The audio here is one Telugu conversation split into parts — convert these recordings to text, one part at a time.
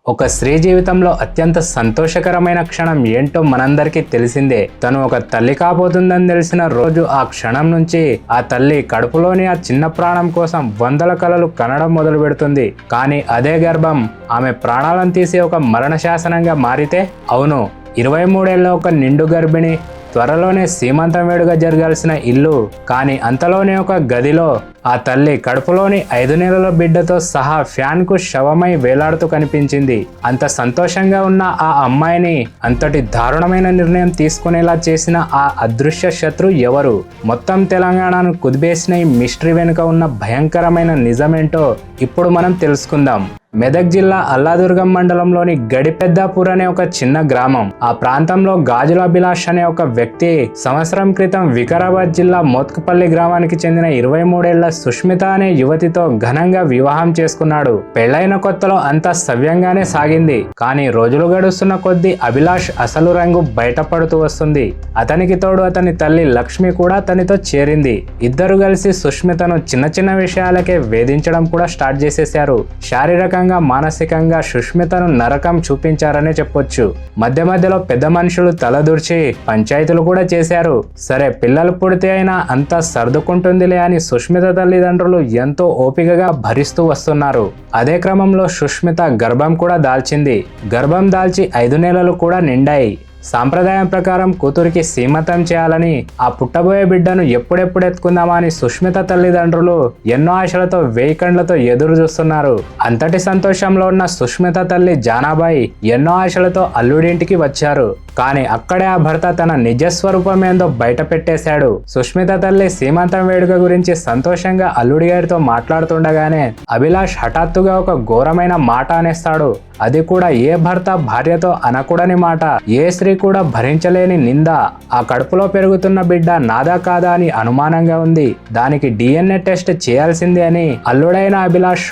ఒక స్త్రీ జీవితంలో అత్యంత సంతోషకరమైన క్షణం ఏంటో మనందరికీ తెలిసిందే. తను ఒక తల్లి కాబోతుందని తెలిసిన రోజు ఆ క్షణం నుంచి ఆ తల్లి కడుపులోని ఆ చిన్న ప్రాణం కోసం వందల కలలు కనడం మొదలు పెడుతుంది. కానీ అదే గర్భం ఆమె ప్రాణాలను తీసి ఒక మరణ శాసనంగా మారితే, అవును, 23 ఏళ్ల ఒక నిండు గర్భిణి, త్వరలోనే సీమంతం వేడుగా జరగాల్సిన ఇల్లు, కానీ అంతలోనే ఒక గదిలో ఆ తల్లి కడుపులోని 5 నెలల బిడ్డతో సహా ఫ్యాన్కు శవమై వేలాడుతూ కనిపించింది. అంత సంతోషంగా ఉన్న ఆ అమ్మాయిని అంతటి దారుణమైన నిర్ణయం తీసుకునేలా చేసిన ఆ అదృశ్య శత్రు ఎవరు? మొత్తం తెలంగాణను కుదిపేసిన ఈ మిస్టరీ వెనుక ఉన్న భయంకరమైన నిజమేంటో ఇప్పుడు మనం తెలుసుకుందాం. మెదక్ జిల్లా అల్లాదుర్గం మండలంలోని గడిపెద్దాపూర్ అనే ఒక చిన్న గ్రామం. ఆ ప్రాంతంలో గాజుల అభిలాష్ అనే ఒక వ్యక్తి సంవత్సరం క్రితం వికారాబాద్ జిల్లా మోత్కుపల్లి గ్రామానికి చెందిన 23 ఏళ్ల సుష్మిత అనే యువతితో ఘనంగా వివాహం చేసుకున్నాడు. పెళ్లైన కొత్తలో అంతా సవ్యంగానే సాగింది. కానీ రోజులు గడుస్తున్న కొద్దీ అభిలాష్ అసలు రంగు బయటపడుతూ వస్తుంది. అతనికి తోడు అతని తల్లి లక్ష్మి కూడా అతనితో చేరింది. ఇద్దరు కలిసి సుష్మితను చిన్న చిన్న విషయాలకే వేధించడం కూడా స్టార్ట్ చేసేశారు. శారీరకంగా మానసికంగా సుష్మితను నరకం చూపించారనే చెప్పొచ్చు. మధ్య మధ్యలో పెద్ద మనుషులు తలదూర్చి పంచాయతీలు కూడా చేశారు. సరే, పిల్లలు పుడితే అయినా అంతా సర్దుకుంటుందిలే అని సుష్మిత తల్లిదండ్రులు ఎంతో ఓపికగా భరిస్తూ వస్తున్నారు. అదే క్రమంలో సుష్మిత గర్భం కూడా దాల్చింది. గర్భం దాల్చి 5 నెలలు కూడా నిండాయి. సాంప్రదాయం ప్రకారం కూతురికి సీమంతం చేయాలని, ఆ పుట్టబోయే బిడ్డను ఎప్పుడెప్పుడు ఎత్తుకుందామా అని సుష్మిత తల్లిదండ్రులు ఎన్నో ఆశలతో వేయి కండ్లతో ఎదురు చూస్తున్నారు. అంతటి సంతోషంలో ఉన్న సుష్మిత తల్లి జానాబాయి ఎన్నో ఆశలతో అల్లుడింటికి వచ్చారు. కానీ అక్కడే ఆ భర్త తన నిజస్వరూపం ఏందో బయట పెట్టేశాడు. సుష్మిత తల్లి సీమంతం వేడుక గురించి సంతోషంగా అల్లుడి గారితో మాట్లాడుతుండగానే అభిలాష్ హఠాత్తుగా ఒక ఘోరమైన మాట అనేస్తాడు. అది కూడా ఏ భర్త భార్యతో అనకూడని మాట, ఏ స్త్రీ కూడా భరించలేని నింద. ఆ కడుపులో పెరుగుతున్న బిడ్డ నాదా కాదా అని అనుమానంగా ఉంది, దానికి DNA టెస్ట్ చేయాల్సింది అని అల్లుడైన అభిలాష్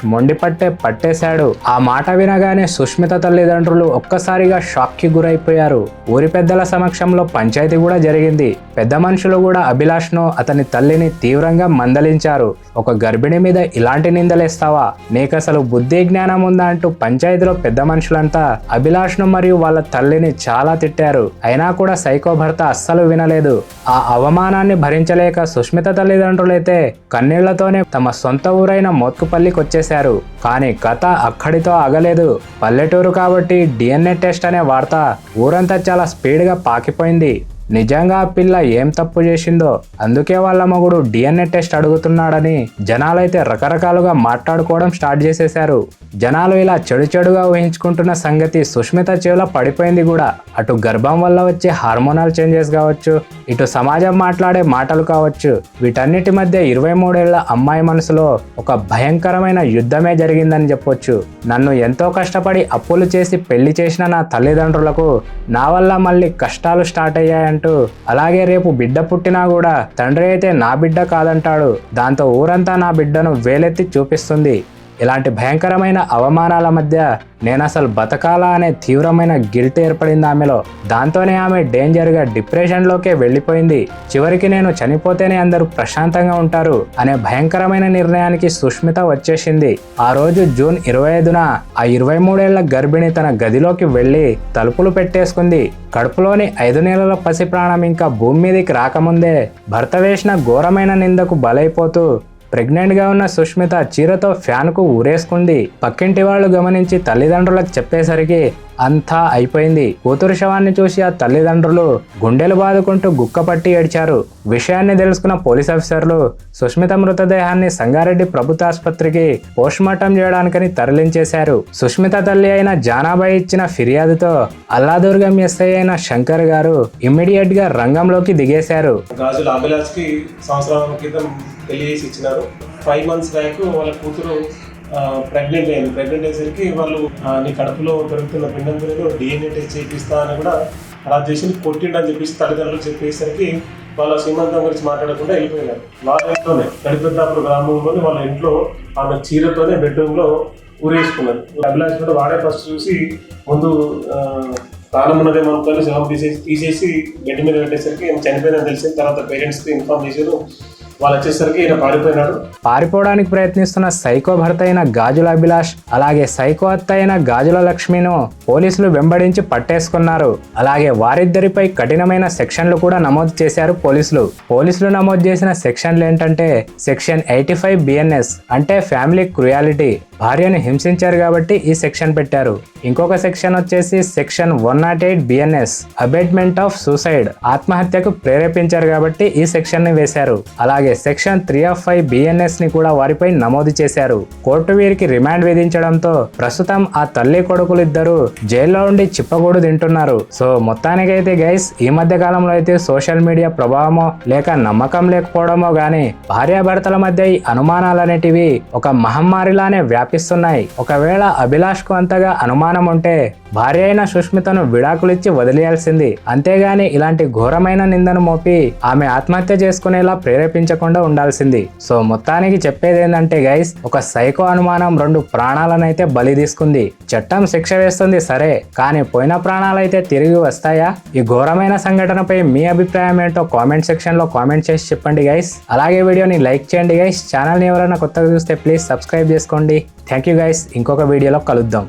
పట్టేశాడు. ఆ మాట వినగానే సుష్మిత తల్లిదండ్రులు ఒక్కసారిగా షాక్ కి గురైపోయారు. ఊరి పెద్దల సమక్షంలో పంచాయతీ కూడా జరిగింది. పెద్ద మనుషులు కూడా అభిలాష్ను, అతని తల్లిని తీవ్రంగా మందలించారు. ఒక గర్భిణి మీద ఇలాంటి నిందలేస్తావా, నీకసలు బుద్ధి జ్ఞానం ఉందా అంటూ పంచాయతీలో పెద్ద మనుషులంతా అభిలాష్ను మరియు వాళ్ళ తల్లిని చాలా తిట్టారు. అయినా కూడా సైకో భర్త అస్సలు వినలేదు. ఆ అవమానాన్ని భరించలేక సుష్మిత తల్లిదండ్రులైతే కన్నీళ్లతోనే తమ సొంత ఊరైన మోత్కుపల్లికి వచ్చేశారు. కానీ కథ అక్కడితో ఆగలేదు. పల్లెటూరు కాబట్టి DNA టెస్ట్ అనే వార్త ఊరంతా చాలా స్పీడ్గా పాకిపోయింది. నిజంగా ఆ పిల్ల ఏం తప్పు చేసిందో, అందుకే వాళ్ళ మగుడు DNA టెస్ట్ అడుగుతున్నాడని జనాలైతే రకరకాలుగా మాట్లాడుకోవడం స్టార్ట్ చేసేశారు. జనాలు ఇలా చెడుగా ఊహించుకుంటున్న సంగతి సుష్మిత చెవిలో పడిపోయింది కూడా. అటు గర్భం వల్ల వచ్చే హార్మోనల్ చేంజెస్ కావచ్చు, ఇటు సమాజం మాట్లాడే మాటలు కావచ్చు, వీటన్నిటి మధ్య 23 ఏళ్ల అమ్మాయి మనసులో ఒక భయంకరమైన యుద్ధమే జరిగిందని చెప్పొచ్చు. నన్ను ఎంతో కష్టపడి అప్పులు చేసి పెళ్లి చేసిన నా తల్లిదండ్రులకు నా వల్ల మళ్ళీ కష్టాలు స్టార్ట్ అయ్యాయంటూ, అలాగే రేపు బిడ్డ పుట్టినా కూడా తండ్రి అయితే నా బిడ్డ కాదంటాడు. దాంతో ఊరంతా నా బిడ్డను వేలెత్తి చూపిస్తుంది. ఇలాంటి భయంకరమైన అవమానాల మధ్య నేను అసలు బతకాలా అనే తీవ్రమైన గిల్ట్ ఏర్పడింది ఆమెలో. దాంతోనే ఆమె డేంజర్గా డిప్రెషన్లోకే వెళ్ళిపోయింది. చివరికి నేను చనిపోతేనే అందరూ ప్రశాంతంగా ఉంటారు అనే భయంకరమైన నిర్ణయానికి సుష్మిత వచ్చేసింది. ఆ రోజు జూన్ 25న ఆ 23 ఏళ్ల గర్భిణి తన గదిలోకి వెళ్ళి తలుపులు పెట్టేసుకుంది. కడుపులోని 5 నెలల పసి ప్రాణం ఇంకా భూమి మీదకి రాకముందే భర్త వేసిన ఘోరమైన నిందకు బలైపోతూ ప్రెగ్నెంట్గా ఉన్న సుష్మిత చీరతో ఫ్యాన్కు ఊరేసుకుంది. పక్కింటి వాళ్ళు గమనించి తల్లిదండ్రులకు చెప్పేసరికి అంతా అయిపోయింది. కూతురు శవాన్ని చూసి ఆ తల్లిదండ్రులు గుండెలు బాదుకుంటూ గుక్కపట్టి ఏడ్చారు. విషయాన్ని తెలుసుకున్న పోలీస్ ఆఫీసర్లు సుష్మిత మృతదేహాన్ని సంగారెడ్డి ప్రభుత్వ ఆసుపత్రికి పోస్ట్మార్టం చేయడానికని తరలించేశారు. సుష్మిత తల్లి అయిన జానాబాయి ఇచ్చిన ఫిర్యాదుతో అల్లాదుర్గం ఎస్ఐ అయిన శంకర్ గారు ఇమ్మీడియట్ గా రంగంలోకి దిగేశారు. గాజుల అభిలాష్కి సంవత్సరం క్రితం పెళ్లి చేసి ఇచ్చినారు. 5 months బ్యాక్ వాళ్ళ కూతురు ప్రెగ్నెంట్ అయ్యేసరికి వాళ్ళు నీ కడుపులో పెరుగుతున్న పిండంలో DNA టెస్ట్ చేపిస్తా అని కూడా అలా చేసి కొట్టిండని చెప్పేసి తల్లిదండ్రులు చెప్పేసరికి వాళ్ళ సీమంతం గురించి మాట్లాడకుండా వెళ్ళిపోయినారు. వాళ్ళ ఇంట్లోనే గడిపెద్దాపూర్ గ్రామంలోనే వాళ్ళ ఇంట్లో ఆమె చీరతోనే బెడ్రూమ్లో ఊరేసుకున్నారు. అభిలాష్ కూడా వాడే ఫస్ట్ చూసి ముందు ప్రాణం ఉన్నదేమో అనుకొని శవం తీసేసి బెడ్ మీద పెట్టేసరికి చనిపోయిందని తెలిసిన తర్వాత పేరెంట్స్కి ఇన్ఫార్మ్ చేశారు. వాళ్ళు వచ్చేసరికి ఈయన పారిపోయినాడు. పారిపోవడానికి ప్రయత్నిస్తున్న సైకో భర్త అయిన గాజుల అభిలాష్ అలాగే సైకో అత్త అయిన గాజుల లక్ష్మిను పోలీసులు వెంబడించి పట్టేసుకున్నారు. అలాగే వారిద్దరిపై కఠినమైన సెక్షన్లు కూడా నమోదు చేశారు పోలీసులు నమోదు చేసిన సెక్షన్లు ఏంటంటే సెక్షన్ 85 BNS అంటే ఫ్యామిలీ క్రుయాలిటీ, భార్యను హింసించారు కాబట్టి ఈ సెక్షన్ పెట్టారు. ఇంకొక సెక్షన్ వచ్చేసి section 108 BNS abatement of suicide, ఆత్మహత్యకు ప్రేరేపించారు కాబట్టి ఈ సెక్షన్ ని వేశారు. అలాగే సెక్షన్ 305 BNS ని కూడా వారిపై నమోదు చేశారు. కోర్టు వీరికి రిమాండ్ విధించడంతో ప్రస్తుతం ఆ తల్లి కొడుకులు ఇద్దరు జైల్లో ఉండి చిప్పగూడు తింటున్నారు. సో మొత్తానికైతే గైస్ ఈ మధ్య కాలంలో అయితే సోషల్ మీడియా ప్రభావమో లేక నమ్మకం లేకపోవడమో గానీ భార్యాభర్తల మధ్య ఈ అనుమానాలు అనేటివి ఒక మహమ్మారిలానే వ్యాపిస్తున్నాయి. ఒకవేళ అభిలాష్ కు అంతగా అనుమానం ఉంటే భార్య అయిన సుష్మితను విడాకులిచ్చి వదిలేయాల్సింది. అంతేగాని ఇలాంటి ఘోరమైన నిందను మోపి ఆమె ఆత్మహత్య చేసుకునేలా ప్రేరేపించకుండా ఉండాల్సింది. సో మొత్తానికి చెప్పేది ఏంటంటే గైస్, ఒక సైకో అనుమానం 2 ప్రాణాలనైతే బలి తీసుకుంది. చట్టం శిక్ష వేస్తుంది సరే, కానీ పోయిన ప్రాణాలైతే తిరిగి వస్తాయా? ఈ ఘోరమైన సంఘటనపై మీ అభిప్రాయం ఏంటో కామెంట్ సెక్షన్ లో కామెంట్ చేసి చెప్పండి గైస్. అలాగే వీడియోని లైక్ చేయండి గైస్. ఛానల్ని ఎవరైనా కొత్తగా చూస్తే ప్లీజ్ సబ్స్క్రైబ్ చేసుకోండి. Thank you guys. ఇంకొక వీడియోలో కలుద్దాం.